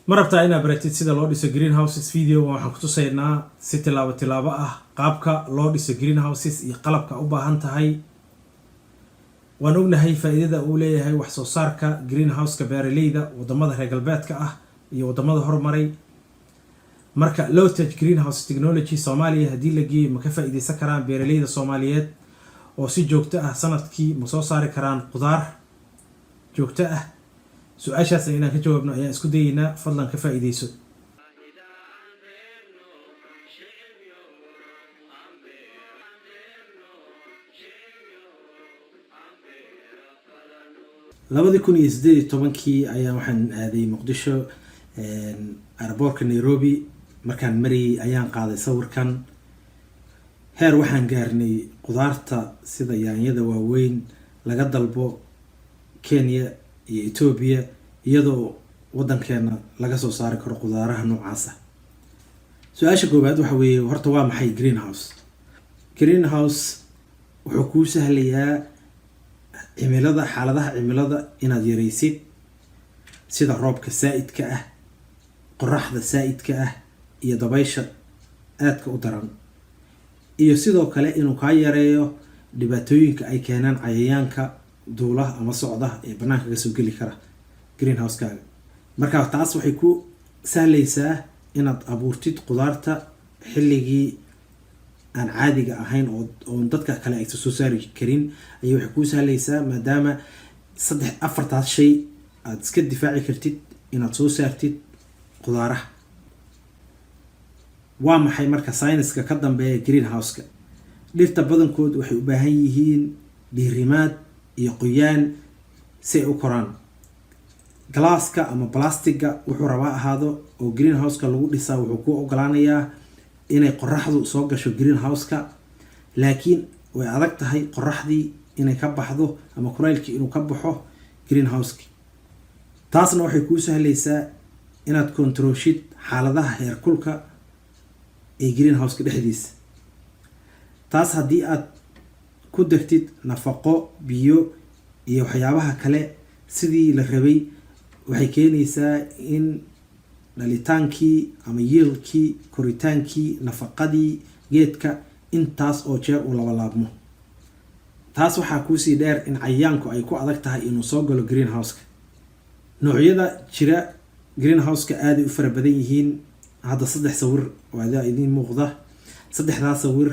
marabtaa inaad baratid sida loo dhiso greenhouses video waxaan ku tusaynaa si tilaabo ah qaabka loo dhiso greenhouses iyo qalabka u baahan tahay. waan ognahay faa'iidada uu leeyahay wax soo saarka greenhouse-ka beeraleyda wadamada reer galbeedka ah iyo wadamada horumaray. marka low touch greenhouse technology Soomaaliya hadii la geeyo ma ka faa'iideysan karaan beeraleyda Soomaaliyeed oo si joogto ah sanadkii ma soo saari karaan qudaar joogto ah? su-aashaas inaan ka jawaabno ayaan isku dayeynaa. fadlan ka faa'iideyso. labadii 2018 ayaan waxaan aaday Muqdisho airportka Nairobi. markaan mariyay ayaan qaaday sawirkan. heer waxaan gaarnay qudaarta sida yaanyada waaweyn laga dalbo Kenya iyo Ethiopia iyadoo wadankeena laga soo saari karo qudaaraha noocaas ah. su-aasha koobaad waxa weeye horta waa maxay greenhouse? greenhouse wuxuu kuu sahlayaa xaaladaha cimilada inaad yareysid, sida roobka saa'idka ah, qoraxda saa'idka ah iyo dabaysha aadka u daran, iyo sidoo kale inuu kaa yareeyo dhibaatooyinka ay keenaan cayayaanka duulaha ama socda ee banaanka kasoo geli kara greenhouse-kaaga. marka taas waxay ku sahlaysaa inaad abuurtid qudaarta xilligii aan caadiga ahayn oo dadka kale ay soo saari karin. ayay waxay ku sahlaysaa maadaama 3-4 shay aad iska difaaci kartid inaad soo saartid qudaaraha. waa maxay marka sayniska ka dambeeya greenhouse-ka? dhirta badankood waxay u baahan yihiin dhiirimaad iyo qoyaan si ay u koraan. galaaska ama plastiga wuxuu rabaa ahaado oo greenhouse-ka lagu dhisaa wuxuu ku ogolaanayaa inay qoraxdu soo gasho greenhouse-ka, laakiin way adag tahay qoraxdii inay ka baxdo ama kulaylkii inuu ka baxo greenhouse-ki. taasna waxay kuu sahlaysaa inaad controlshid xaaladaha heerkulka ee greenhouse-ka dhexdiisa. taas haddii aad ku degtid nafaqo, biyo iyo waxyaabaha kale sidii la rabay waxay keenaysaa in dhalitaankii ama yielkii, koritaankii, nafaqadii geedka intaas oo jeer uu laabmo. taas waxaa kuusii dheer in cayayaanku ay ku adag tahay inuu soo galo greenhouse-ka. noocyada jira greenhouse-ka aaday u fara badan yihiin. hadda 3 sawir waa idiin muuqda. 3daa sawir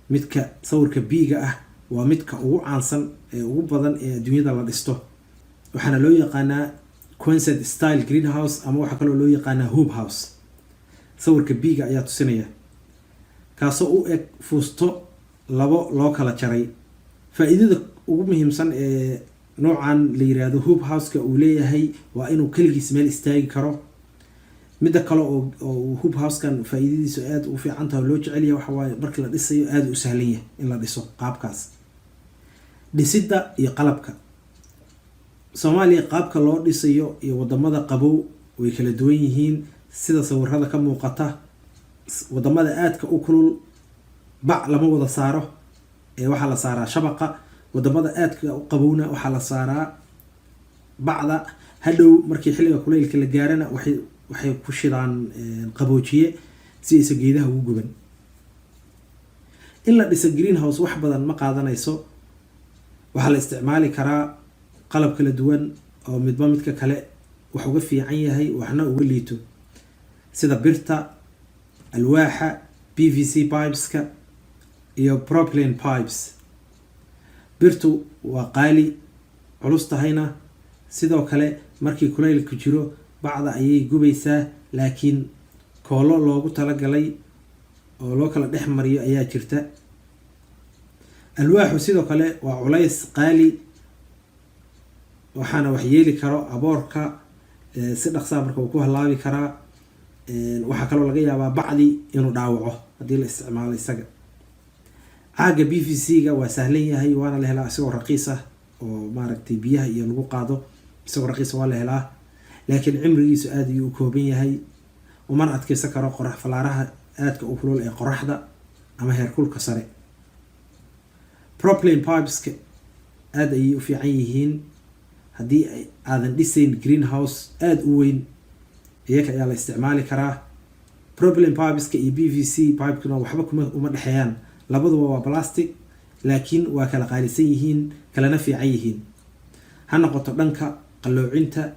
midka sawirka B-ga ah waa midka ugu caansan ee ugu badan ee adduunyada la dhisto. waxaana loo yaqaanaa Quonset style greenhouse ama waxa kale oo loo yaqaanaa hoop house. sawirka B-ga ayaa tusinaya kaasoo u eg fuusto labo loo kala jaray. faa'iidada ugu muhiimsan ee noocan la yiraahdo hoop house-ka uu leeyahay waa inuu kaligiis meel istaagi karo. midda kale oo hoop house-kan faa'iidadiisu aad u fiican tahay loo jecel yahay waxa waaye markii la dhisayo aad u sahlan yahay in la dhiso qaabkaas. dhisidda iyo qalabka Soomaaliya qaabka loo dhisayo iyo wadamada qabow way kala duwan yihiin. sida sawirada ka muuqata wadamada aadka u kulul bac lama wada saaro ee waxaa la saaraa shabaqa. wadamada aadka u qabowna waxaa la saaraa bacda. hadhow markii xilliga kulaylka la gaarana waxay ku shidaan qaboojiye si aysan geedaha ugu guban. in la dhiso greenhouse wax badan ma qaadanayso. waxaa la isticmaali karaa qalab kala duwan oo midba midka kale wax uga fiican yahay waxna uga liito, sida birta, alwaaxa, PVC pipeska iyo propylene pipes. birtu waa qaali culus tahayna sidoo kale markii kulaylku jiro bacda ayay gubaysaa, laakiin koolo loogu talagalay oo loo kala dhex mariyo ayaa jirta. alwaaxu sidoo kale waa culays qaali waxaana wax yeeli karo aboorka si dhaqsaa marka uu ku halaabi karaa. waxaa kaloo laga yaabaa bacdi inuu dhaawaco haddii la isticmaalo isaga. caaga PVC-ga waa sahlan yahay waana la helaa isagoo raqiis ah oo maaragtay biyaha iyo lagu qaado isagoo raqiis waa la helaa, laakiin cimrigiisu aad ayuu u kooban yahay. umana adkeysan karo qorax falaaraha aadka u kulul ee qoraxda ama heerkulka sare. propylene pipeska aad ayay u fiican yihiin haddii aadan dhisayn greenhouse aada u weyn iyaga ayaa la isticmaali karaa. Propylene pipeska iyo PVC pipekuna waxba uma dhexeeyaan, labaduba waa plastic laakiin waa kala qaalisan yihiin, kalena fiican yihiin. Ha noqoto dhanka qaloocinta,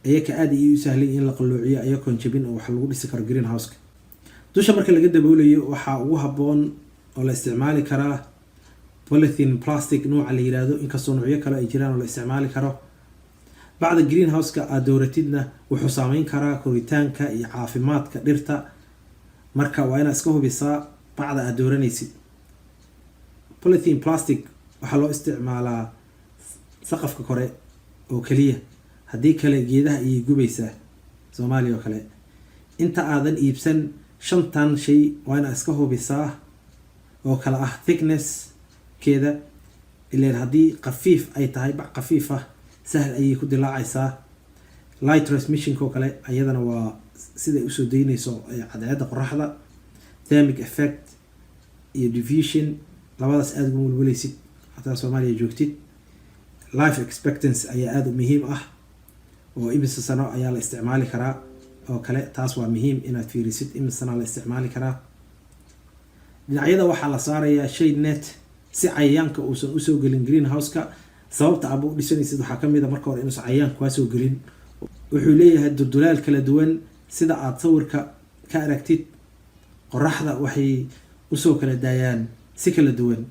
iyaga aad u sahlan in la qaloociyo ayagoon jabin oo wax lagu dhisi karo greenhouse-ka. dusha marka laga daboolayo waxaa ugu habboon oo la isticmaali karaa polythene plastic nooca la yiraahdo, inkastoo noocyo kale ay jiraan oo la isticmaali karo. bacda greenhouse-ka aad dooratidna wuxuu saameyn karaa koritaanka iyo caafimaadka dhirta, marka waa inaad iska hubisaa bacda aad dooranaysid. polythene plastic waxaa loo isticmaalaa saqafka kore oo kaliya, haddii kale geedaha ayay gubaysaa, Soomaaliya oo kale. inta aadan iibsan 5 shay waa inaad iska hubisaa oo kala ah thickness keeda, ilaa haddii qafiif ay tahay, bac qafiif ah sahal ayay ku dilaacaysaa. light transmission oo kale ayadana waa sida usoo deynayso cadceedda qoraxda. thermic effect iyo diffusion labadaas aad ugu walwalaysid hataa Soomaaliya joogtid. life expectancy ayaa aad muhiim ah, oo imisa sano ayaa la isticmaali karaa oo kale, taas waa muhiim inaad fiirisid imisa sano la isticmaali karaa. dhinacyada waxaa la saarayaa shade net si cayayaanka uusan usoo gelin greenhouse-ka. sababta aad u dhisanaysid waxaa ka mid ah marka hore inuusan cayayaanku kaa soo gelin. wuxuu leeyahay duldulaal kala duwan sida aad sawirka ka aragtid. qoraxda waxay usoo kala daayaan si kala duwan,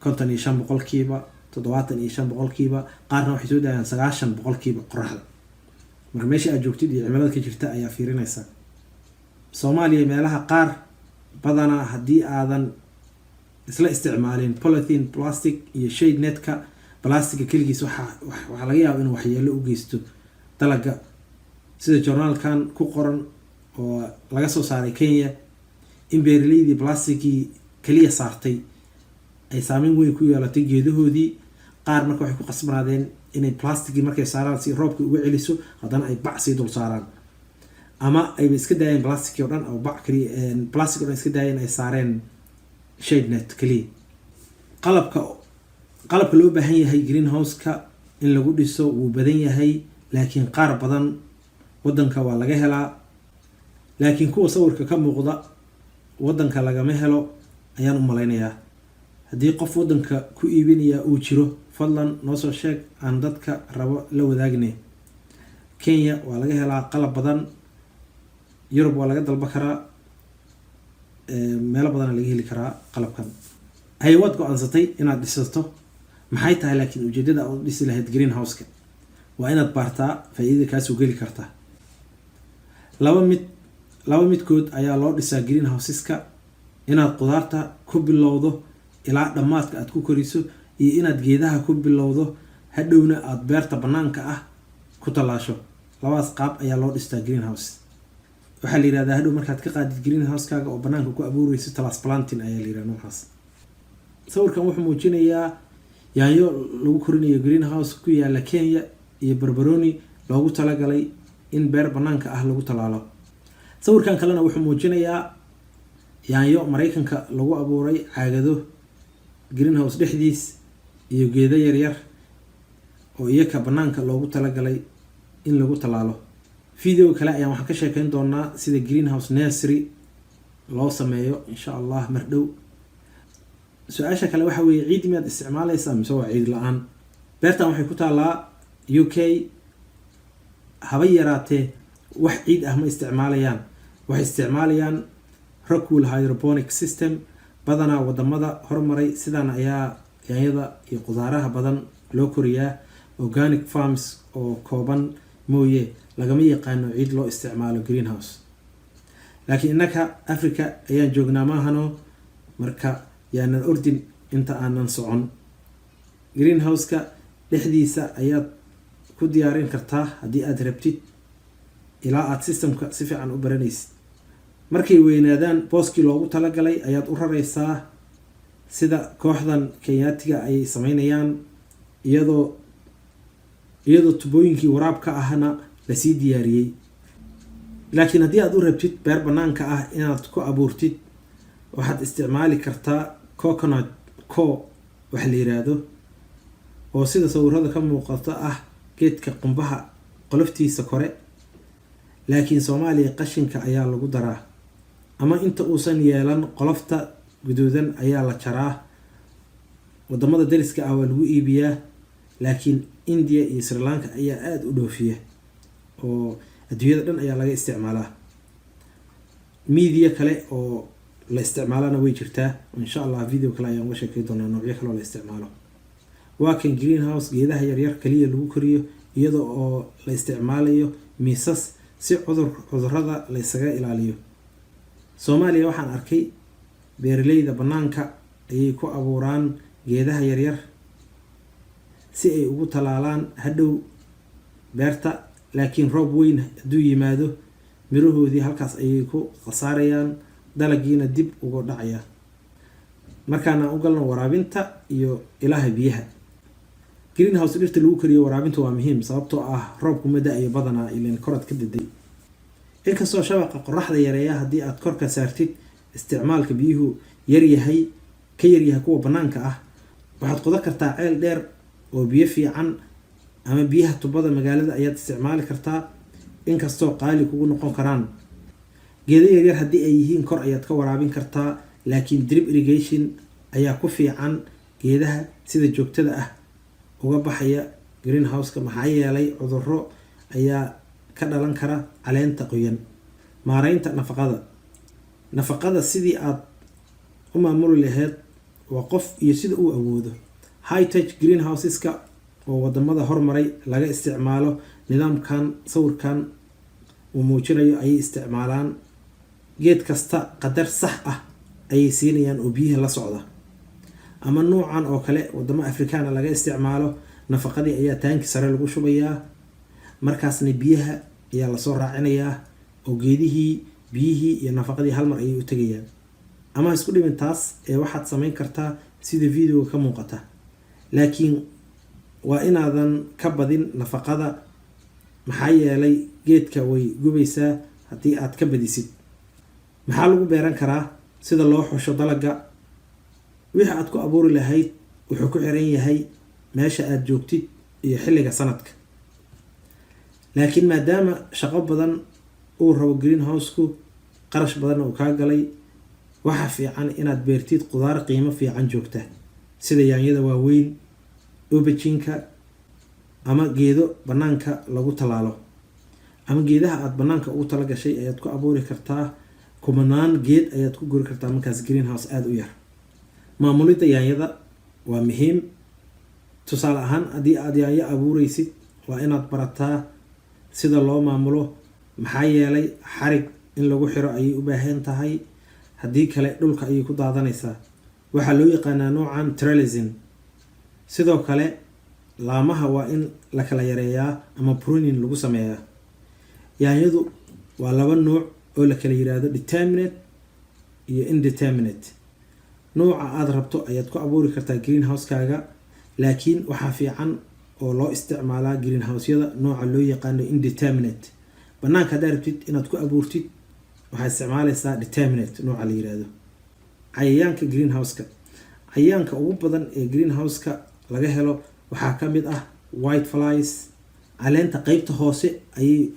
55%, 75%, qaarna waxay soo daayaan 90% qoraxda. marka meesha aad joogtid iyo cimilada ka jirta ayaa fiirinaysa. Soomaaliya meelaha qaar badanaa haddii aadan isla isticmaalin polythene plastic iyo shade netka, plastic kaligiis waxaa laga yaabaa inuu waxyeello u geysto dalagga. sida journalkan ku qoran oo laga soo saaray Kenya, in beeraleydii plasticii kaliya saartay ay saameyn weyn ku yeelatay geedahoodii. qaar marka waxay ku qasbanaadeen inay plasticii markay saaraan si roobka uga celiso, haddana ay bac sii dul saaraan, ama ayba iska daayeen plastic oo dhan oo bac kaliya plastic oo dhan iska daayeen ay saareen shade net kaliya. qalabka loo baahan yahay greenhouse-ka in lagu dhiso wuu badan yahay, laakiin qaar badan wadanka waa laga helaa, laakiin kuwa sawirka ka muuqda wadanka lagama helo ayaan u malaynayaa. haddii qof wadanka ku iibinaya uu jiro, fadlan noo soo sheeg, aan dadka rabo la wadaagne. Kenya waa laga helaa qalab badan, Yurub waa laga dalba karaa, meelo badan laga heli karaa qalabkan. waad go-aansatay inaad dhisato, maxay tahay laakiin ujeedada aad u dhisi lahayd greenhouse-ka? waa inaad baartaa faa'iidada kaa soo geli karta. laba midkood ayaa loo dhisaa greenhouseska: inaad qudaarta ku bilowdo ilaa dhammaadka aad ku koriso, iyo inaad geedaha ku bilowdo hadhowna aad beerta banaanka ah ku talaasho. labadaas qaab ayaa loo dhistaa greenhouse. waxaa la yiraahdaa hadhow markaad ka qaadid greenhouse-kaaga oo banaanka ku abuurayso, transplanting ayaa la yiraahdaa noocaas. sawirkan wuxuu muujinayaa yaanyo lagu korinayo greenhouse ku yaala Kenya iyo barbarooni loogu talagalay in beer banaanka ah lagu talaalo. sawirkan kalena wuxuu muujinayaa yaanyo Mareykanka lagu abuuray caagado greenhouse dhexdiis iyo geedo yaryar oo iyaga banaanka loogu talagalay in lagu talaalo. video kale ayaan waxaan ka sheekayn doonaa sida greenhouse nursery loo sameeyo insha Allah mar dhow. su-aasha kale waxa weeye, ciid miyaad isticmaalaysaa mise waa ciid la-aan? beertan waxay ku taalaa UK, haba yaraatee wax ciid ah ma isticmaalayaan. waxay isticmaalayaan Rockwool hydroponic system. badanaa wadamada hormaray sidan ayaa yaanyada iyo qudaaraha badan loo koriyaa. organic farms oo kooban mooye lagama yaqaano ciid loo isticmaalo greenhouse. laakiin innaka Africa ayaan joognaa maahano, marka yaanan ordin inta aanan socon. greenhouse-ka dhexdiisa ayaad ku diyaarin kartaa haddii aad rabtid, ilaa aad systemka si fiican u baranaysid. markay weynaadaan booskii loogu talagalay ayaad u raraysaa, sida kooxdan Kenyaatiga ay sameynayaan, iyadoo tubooyinkii waraabka ahna lasii diyaariyey. laakiin haddii aad u rabtid beer banaanka ah inaad ku abuurtid, waxaad isticmaali kartaa coconut wax la yiraahdo, oo sida sawirada ka muuqata ah geedka qumbaha qoloftiisa kore laakiin Soomaaliya qashinka ayaa lagu daraa ama inta uusan yeelan qolofta guduudan ayaa la jaraa. wadamada dariska ah waa lagu iibiyaa, laakiin India iyo Sri Lanka ayaa aad u dhoofiya oo adduunyada dhan ayaa laga isticmaalaa. media kale oo la isticmaalana way jirtaa, insha Allah video kale ayaan uga sheekay doonaa noocyo kale oo la isticmaalo. waa kan greenhouse geedaha yaryar kaliya lagu koriyo iyadoo oo la isticmaalayo miisas si cudurrada la isaga ilaaliyo. Soomaaliya waxaan arkay beeraleyda banaanka ayay ku abuuraan geedaha yaryar si ay ugu talaalaan hadhow beerta, laakiin roob weyn hadduu yimaado mirahoodii halkaas ayay ku khasaarayaan, dalagiina dib uga dhacaya. markaan u galno waraabinta iyo ilaha biyaha. greenhouse dhirta lagu kariyo waraabintu waa muhiim sababtoo ah roobku ma da'ayo badanaa ileen korad ka daday. inkastoo shabaqa qorraxda yareeya haddii aad korka saartid isticmaalka biyuhu yaryahay kuwa banaanka ah, waxaad qodan kartaa ceel dheer oo biyo fiican ama biyaha tubada magaalada ayaad isticmaali kartaa, inkastoo qaali kugu noqon karaan. geedo yaryar haddii ay yihiin kor ayaad ka waraabin kartaa, laakiin drip irrigation ayaa ku fiican geedaha sida joogtada ah uga baxaya greenhouse-ka maxaa yeelay cudurro ayaa ka dhalan kara caleenta qoyan. maareynta nafaqada sidii aad u maamuli lahayd waa qof iyo sida uu awoodo. high touch greenhouseska oo wadamada hormaray laga isticmaalo nidaamkan sawirkan uu muujinayo ayay isticmaalaan. geed kasta qadar sax ah ayay siinayaan oo biyaha la socda. ama noocan oo kale wadamo Afrikaana laga isticmaalo, nafaqadii ayaa taanki sare lagu shubayaa, markaasna biyaha ayaa lasoo raacinayaa oo geedihii biyihii iyo nafaqadii hal mar ayay u tagayaan. ama isku dhimin taas waxaad samayn kartaa sida videoga ka muuqata, laakiin waa inaadan ka badin nafaqada maxaa yeelay geedka way gubaysaa haddii aad ka badisid. maxaa lagu beeran karaa? sida loo xusho dalaga. wixii aad ku abuuri lahayd wuxuu ku xiran yahay meesha aad joogtid iyo xilliga sanadka, laakiin maadaama shaqo badan uu rabo greenhouse-ku, qarash badan uu kaa galay, waxa fiican inaad beertid qudaar qiimo fiican joogta sida yaanyada waaweyn, aubergine-ka, ama geedo banaanka lagu talaalo. ama geedaha aad banaanka ugu tala gashay ayaad ku abuuri kartaa. kumanaan geed ayaad ku guri kartaa markaas greenhouse aada u yar. maamulidda yaanyada waa muhiim. tusaale ahaan haddii aad yaanyo abuureysid waa inaad barataa sida loo maamulo, maxaa yeelay xarig in lagu xiro ayay u baahan tahay, haddii kale dhulka ayay ku daadanaysaa. waxaa loo yaqaanaa noocan trellising. sidoo kale laamaha waa in la kala yareeyaa ama pruning lagu sameeyaa. yaanyadu waa laba nooc oo la kala yiraahdo determinate iyo indeterminate. nooca aad rabto ayaad ku abuuri kartaa greenhouse-kaaga, laakiin waxaa fiican oo loo isticmaalaa greenhouse-yada nooca loo yaqaano indeterminate. banaanka haddaad rabtid inaad ku abuurtid waxaad isticmaalaysaa determinate nooca la yiraahdo. cayayaanka greenhouse-ka. cayayaanka ugu badan ee greenhouse-ka laga helo waxaa ka mid ah white flies. caleenta qeybta hoose ayay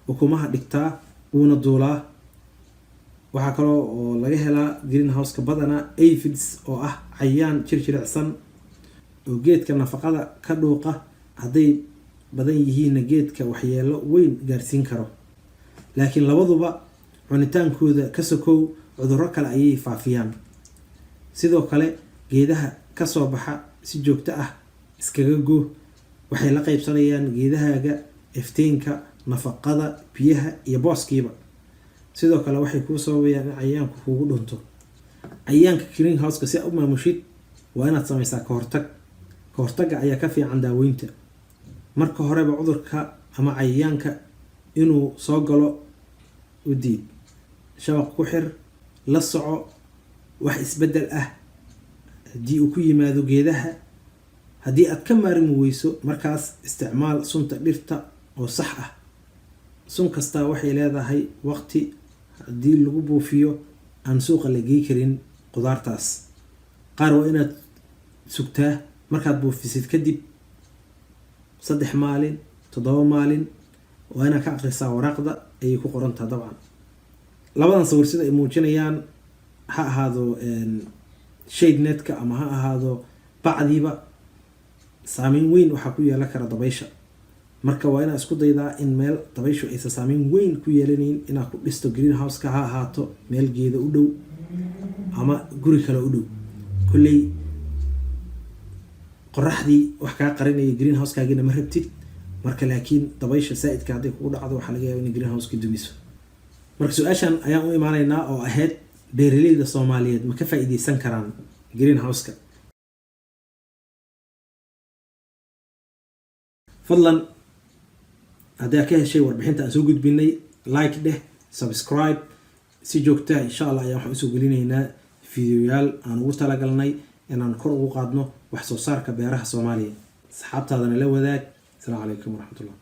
ukumaha dhigtaa wuuna duulaa. waxaa kaloo oo laga helaa greenhouse-ka badanaa aphids oo ah cayayaan jirjiricsan oo geedka nafaqada ka dhuuqa, hadday badan yihiinna geedka waxyeelo weyn gaarsiin karo. laakiin labaduba cunitaankooda ka sokow cudurro kale ayay faafiyaan. sidoo kale geedaha kasoo baxa si joogto ah iskaga go, waxay la qaybsanayaan geedahaaga iftiinka, nafaqada, biyaha iyo booskiiba. sidoo kale waxay kuu sababayaan in cayayaanku kugu dhunto. cayayaanka greenhouse-ka si aad u maamushid waa inaad samaysaa kahortagga ayaa ka fiican daaweynta. marka horeba cudurka ama cayayaanka inuu soo galo u diid. shabaq ku xir, la soco wax isbedel ah haddii uu ku yimaado geedaha. haddii aad ka maarmi weyso markaas isticmaal sunta dhirta oo sax ah. sun kastaa waxay leedahay waqti haddii lagu buufiyo aan suuqa la gey karin qudaartaas. qaar waa inaad sugtaa markaad buufisid kadib 3 maalin 7 maalin waa inaad ka akhrisaa waraaqda ayay ku qorantaha dabcan. labadan sawir sida ay muujinayaan ha ahaado shade netka ama ha ahaado bacdiiba saameyn weyn waxaa ku yeelan kara dabaysha. marka waa inaad isku daydaa in meel dabayshu aysan saameyn weyn ku yeelanayn inaad ku dhisto greenhouse-ka, ha ahaato meel geeda u dhow ama guri kale u dhow. kolley qoraxdii wax kaa qarinaya greenhouse-kaagina ma rabtid, marka laakiin dabaysha saa'idka hadday kugu dhacdo waxaa laga yaabaa in greenhouse-ka dumiso. marka su-aashan ayaan u imaanaynaa oo ahayd beeraleyda Soomaaliyeed ma ka faa'iideysan karaan greenhouse-ka. fadlan haddii aad ka heshay warbixinta aan soo gudbinay, like dheh, subscribe. si joogta insha Allah ayaan waxaan usoo gelinaynaa fiidiyoyaal aan ugu talagalnay inaan kor ugu qaadno wax soo saarka beeraha Soomaaliya. asxaabtaadana la wadaag. Assalaamu calaykum waraxmatullah.